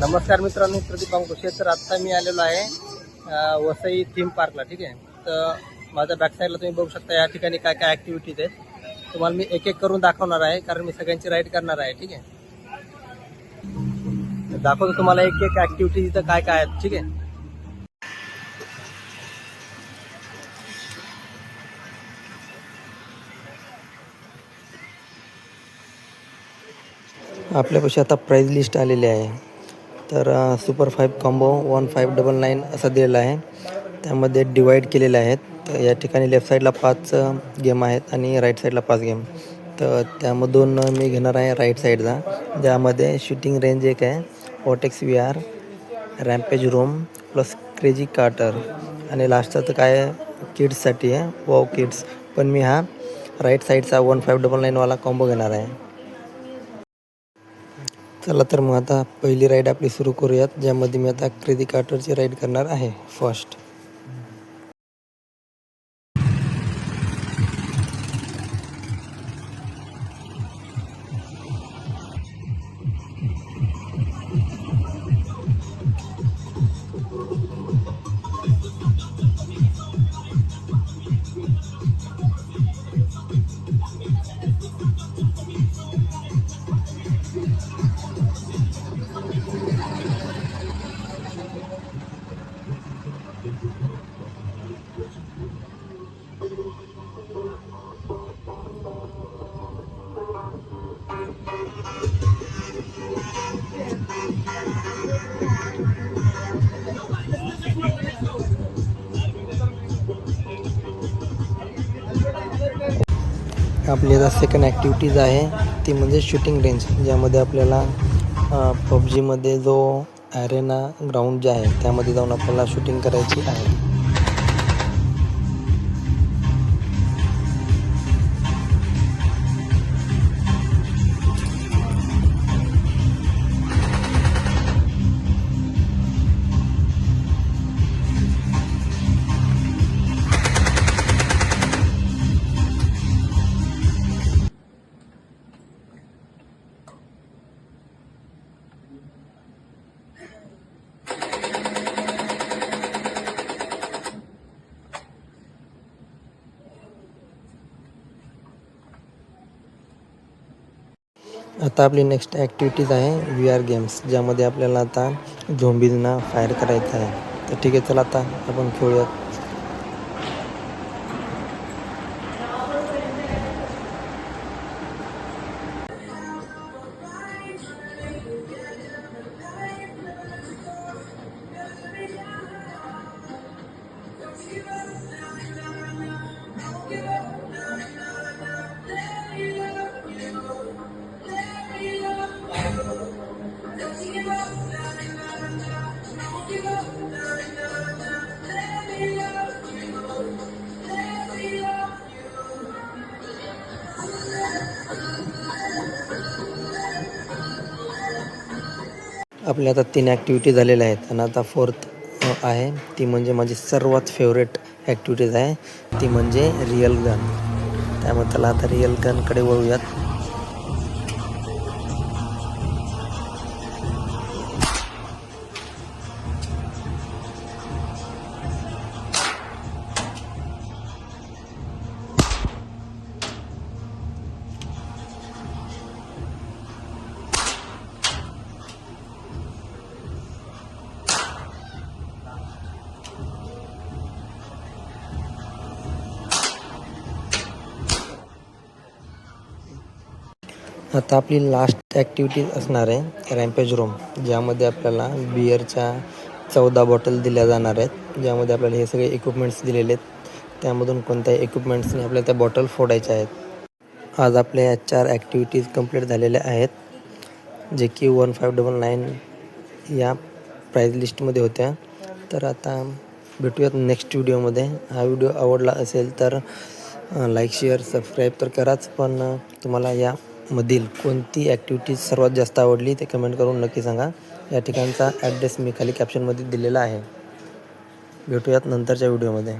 नमस्कार मित्रांनो, प्रदीप अंकुशे. तर आत्ता मी आलेलो आहे वसई थीम पार्कला. ठीक आहे. तर माझ्या बॅक साईडला तुम्ही बघू शकता या ठिकाणी काय काय ॲक्टिव्हिटीज आहेत. तुम्हाला मी एक एक करून दाखवणार आहे, कारण मी सगळ्यांची राईड करणार आहे. ठीक आहे. दाखवतो तुम्हाला एक एक ॲक्टिव्हिटी इथं काय काय आहेत. ठीक आहे. आपल्यापाशी आता प्राईज लिस्ट आलेली आहे. तर सुपर 5 कॉम्बो 1599 असं दिलेलं आहे. त्यामध्ये डिवाईड केलेले आहेत. तर या ठिकाणी लेफ्ट साईडला 5 गेम आहेत आणि राईट साईडला 5 गेम. तर त्यामधून मी घेणार आहे राईट साईडचा, ज्यामध्ये शूटिंग रेंज एक आहे, vortex VR, rampage room plus crazy karter आणि लास्टचं तर काय किड्ससाठी आहे, वॉव किड्स. पण मी हा राईट साईडचा 1599वाला कॉम्बो घेणार आहे. चला तर मग आता पहिली राईड आपली सुरू करूयात, ज्यामध्ये मी आता क्रेझी कार्टरची राईड करणार आहे फर्स्ट. आपली आता सेकंड ॲक्टिव्हिटीज आहे, ती म्हणजे शूटिंग रेंज, ज्यामध्ये आपल्याला PUBGमध्ये जो ॲरेना ग्राउंड जे आहे त्यामध्ये जाऊन आपल्याला शूटिंग करायची आहे. आता आपली नेक्स्ट ॲक्टिव्हिटीज आहे VR गेम्स, ज्यामध्ये आपल्याला आता झोंबीजना फायर करायचं आहे. तर ठीक आहे, चला आता आपण खेळूयात. आपल्या आता 3 ॲक्टिव्हिटी झालेल्या आहेत आणि आता फोर्थ आहे, ती म्हणजे माझी सर्वात फेवरेट ॲक्टिव्हिटीज आहे, ती म्हणजे रिअल गन. त्यामुळे त्याला आता रिअल गनकडे वळूयात. आता आपली लास्ट ॲक्टिव्हिटी असणार आहे रॅम्पेज रूम, ज्यामध्ये आपल्याला बिअरच्या 14 बॉटल दिल्या जाणार आहेत, ज्यामध्ये आपल्याला हे सगळे इक्विपमेंट्स दिलेले आहेत. त्यामधून कोणत्याही इक्विपमेंट्सने आपल्याला त्या बॉटल फोडायच्या आहेत. आज आपल्या या 4 ॲक्टिव्हिटीज कंप्लीट झालेल्या आहेत, जे की 1599 या प्राईज लिस्टमध्ये होत्या. तर आता भेटूयात नेक्स्ट व्हिडिओमध्ये. हा व्हिडिओ आवडला असेल तर लाईक शेअर सबस्क्राईब तर कराच, पण तुम्हाला यामधील कोणती ॲक्टिव्हिटी सर्वात जास्त आवडली ते कमेंट करून नक्की सांगा. या ठिकाणचा ॲड्रेस मी खाली कॅप्शनमध्ये दिलेला आहे. भेटूयात नंतरच्या व्हिडिओमध्ये.